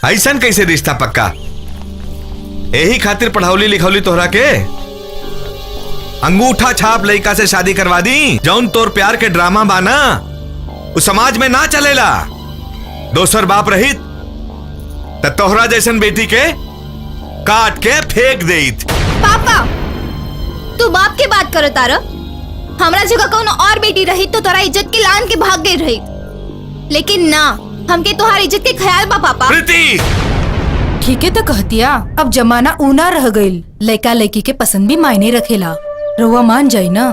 ऐसन कैसे रिश्ता पक्का? यही खातिर पढ़ावली लिखौली तोहरा के? अंगूठा छाप लड़का से शादी करवा दी। जौन तोर प्यार के ड्रामा बाना उस समाज में ना चलेला। दोसर बाप रहित त तोहरा जैसन बेटी के काट के फेंक देत। पापा तू बाप के बात करो तारा। हमरा जगह कौन और बेटी रही तो तोरा इज्जत के लान के भाग गई रही, लेकिन ना, हमके तोहार इज्जत के ख्याल बा पापा। प्रीति ठीक है तो कहतिया, अब जमाना ऊना रह गईल। लड़का लड़की के पसंद भी मायने रखेला। रउआ मान जाई ना।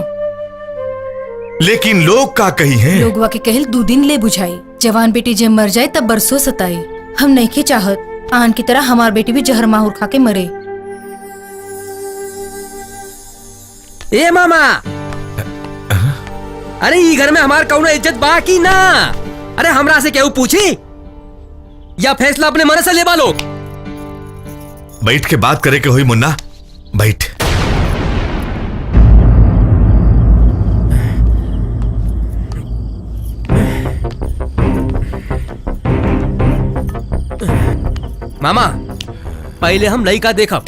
लेकिन लोग का कही है? लोगवा के कहल 2 दिन ले बुझाई। जवान बेटी जब मर जाए तब बरसों सताई। हम नहीं के चाहत आन की तरह हमार बेटी भी जहर माहौर खा के मरे। ए मामा, अरे ई घर में हमार कौनो इज्जत बा की ना? अरे हमरा से केहू पूछी या फैसला अपने मन से लेबा लोग? बैठ के बात करे के हुई मुन्ना, बैठ। मामा पहले हम लड़का देखब,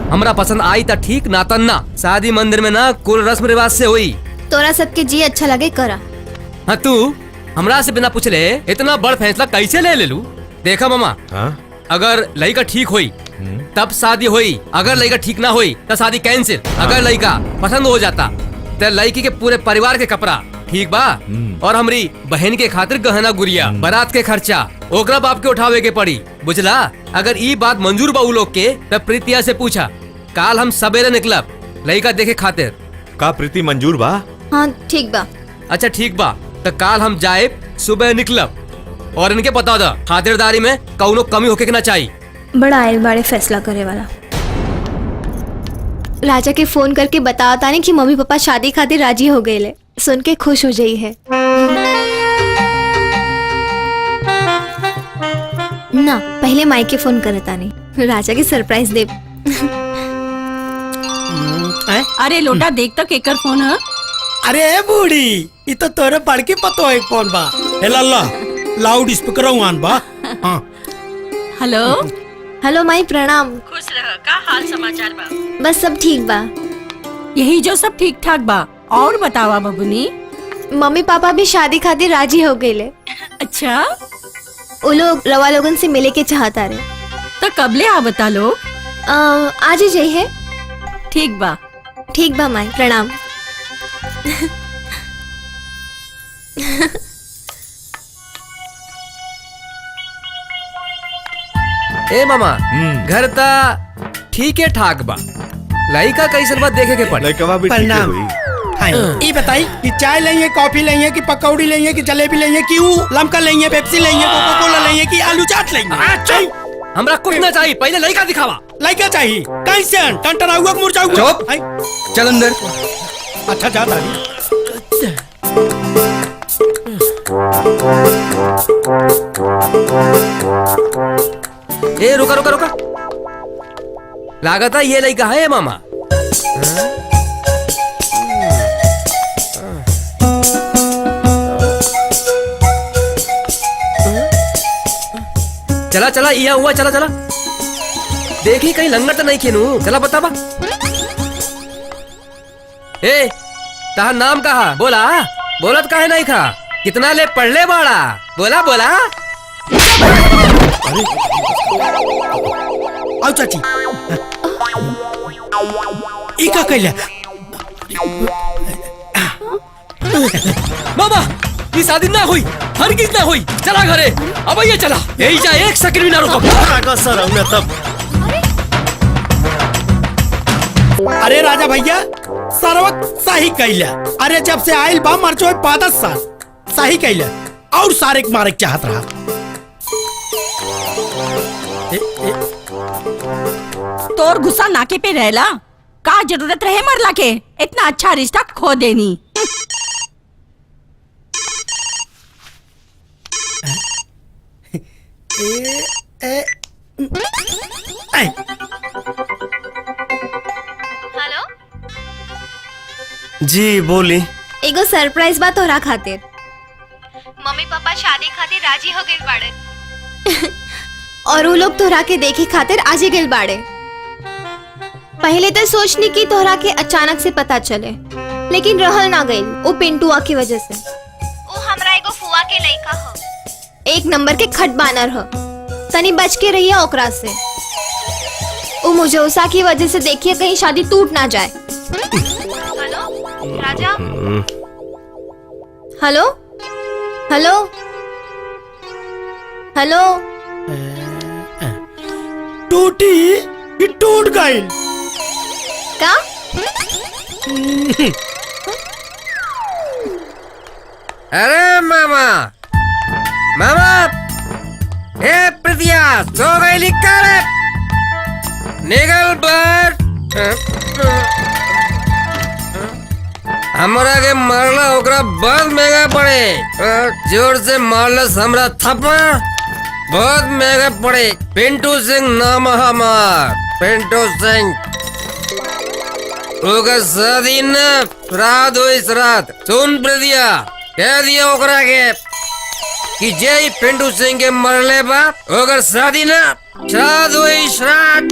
हमरा पसंद आई त ठीक, ना त ना। शादी मंदिर में ना कुल रस्म रिवाज से हुई। तोरा सबके जी अच्छा लगे करा। हाँ तू हमरा से बिना पूछले इतना बड़ फैसला कैसे ले लू? देखा मामा, अगर लड़का ठीक हुई तब शादी हुई, अगर लड़का ठीक ना हुई तो शादी कैंसिल। अगर लड़का पसंद हो जाता तो लड़की के पूरे परिवार के कपड़ा ठीक बा, और हमारी बहन के खातिर गहना गुड़िया, बारात के खर्चा ओकरा बाप के उठावे के पड़ी, बुझला? अगर ई बात मंजूर बा उ लोग के तब प्रीतिया से पूछा। काल हम सवेरे निकलब लड़का देखे खातिर। का प्रीति मंजूर बा? हाँ ठीक बा। अच्छा ठीक बा, तो काल हम जाए सुबह निकलब। और इनके बता दा खातिरदारी में कौनो कमी होके ना चाहिए। बड़ा आयल बाड़े फैसला करे वाला। राजा के फोन करके बताता नहीं कि मम्मी पापा शादी खातिर राजी हो गए ले। सुन के खुश हो जाई है ना। पहले माई के फोन करता नहीं, राजा की सरप्राइज दे। अरे लोटा देख तो केकर फोन है? अरे बूढ़ी, ये तो तोरे पढ़ के पतो है कौन बा। हे लल्ला, लाउड स्पीकर ऑन बा। हाँ। हेलो हेलो माई, प्रणाम। खुश रह, का हाल समाचार बा? बस सब ठीक बा। यही जो सब ठीक ठाक बा। और बतावा बबुनी। मम्मी पापा भी शादी खातिर राजी हो गए ले। अच्छा, वो लोग रवा लोगन से मिले के चाहता रहे। तो कबले आ बता लोग? आज ही जाइए। ठीक बा। ठीक बा माई, प्रणाम। ए मामा, घर ता ठीक है ठाक बा। लड़का कैसन बात देखे के पड़े। लड़कवा भी ठीक प्रणाम। हुई। हाँ, ये बताई कि चाय लेंगे, कॉफी लेंगे, कि पकौड़ी लेंगे, कि जलेबी लेंगे, कि लमका लेंगे, पेप्सी लेंगे, कोका कोला लेंगे, कि आलू चाट लेंगे? अच्छा, हमरा कुछ ना चाहिए, पहले लड़का दिखावा। लड़का चाहिए कैसे? टंटरा हुआ मुरझा हुआ? चुप, चल अंदर। अच्छा जा दादी। ए रुका रुका रुका, लागता ये लड़का है मामा। चला चला, यह हुआ, चला चला। देखी कहीं लंगर तो नहीं खेनू, चला बता बा। ए ताहा नाम कहा? बोला बोलत काहे नहीं खा? कितना ले पढ़ ले बाड़ा? बोला बोला। आओ चाची। ई का कैला? मामा ये शादी ना हुई, हरगिज ना हुई। चला घरे, अब ये चला। यही जा, एक सेकंड भी ना रुको। सर हमने तब। अरे राजा भैया, सर्वक सही कैला। अरे जब से आयल बा मर जो 5 साल सही कैला। और सारे मारे चाहत रहा। तोर गुस्सा नाके पे रहला, का जरूरत रहे मरला के? इतना अच्छा रिश्ता खो देनी। हेलो जी बोली। एगो सरप्राइज बात हो रहा खातिर। मम्मी पापा शादी खातिर राजी हो गए बाड़न। और वो लोग तोहरा के देखे खातिर आजे गिल बाड़े। पहले तो सोचनी की तोहरा के अचानक से पता चले, लेकिन रहल ना गई वो पिंटुआ की वजह से। वो हमरा एगो फुआ के लइका ह, एक नंबर के खट बानर ह। तनी बच के रहिए ओकरा से। वो मुझौसा की वजह से देखिए कहीं शादी टूट ना जाए। हेलो राजा, हेलो हेलो हेलो। टूटी कि टूट गई? का? अरे मामा मामा, ए प्रिया सो गई लिखा रे, निकल बाहर। हमरा के मारला ओकरा बहुत महंगा पड़े। जोर से मारला हमरा थप्पड़, बहुत महंगा पड़े। पिंटू सिंह नाम है हमार, पिंटू सिंह। ओकर शादी न श्राद्ध हुई श्राद्ध। सुन प्रिया, कह दिया ओकरा के कि जय पिंटू सिंह के मरले बा ओकर शादी न श्राद्ध हुई श्राद्ध।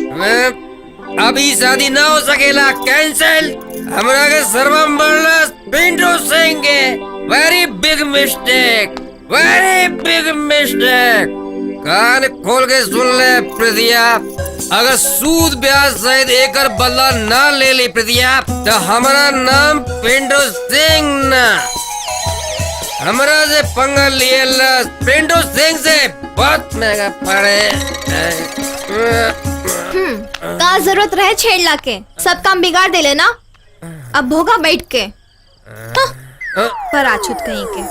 अभी शादी ना हो सकेला, कैंसिल। हमरा के सर्वम मरला पिंटू सिंह के। Very big mistake, very big mistake. कान खोल के सुन ले प्रिया, अगर सूद ब्याज सहित एकर बदला ना ले ली प्रिया तो हमारा नाम पिंटू सिंह ना। हमरा से पंगा लिए पिंटू सिंह से बहुत महंगा पड़े। का जरूरत रहे छेड़ला के, सब काम बिगाड़ दे लेना। अब भोगा बैठ के पर आछुत कहीं के।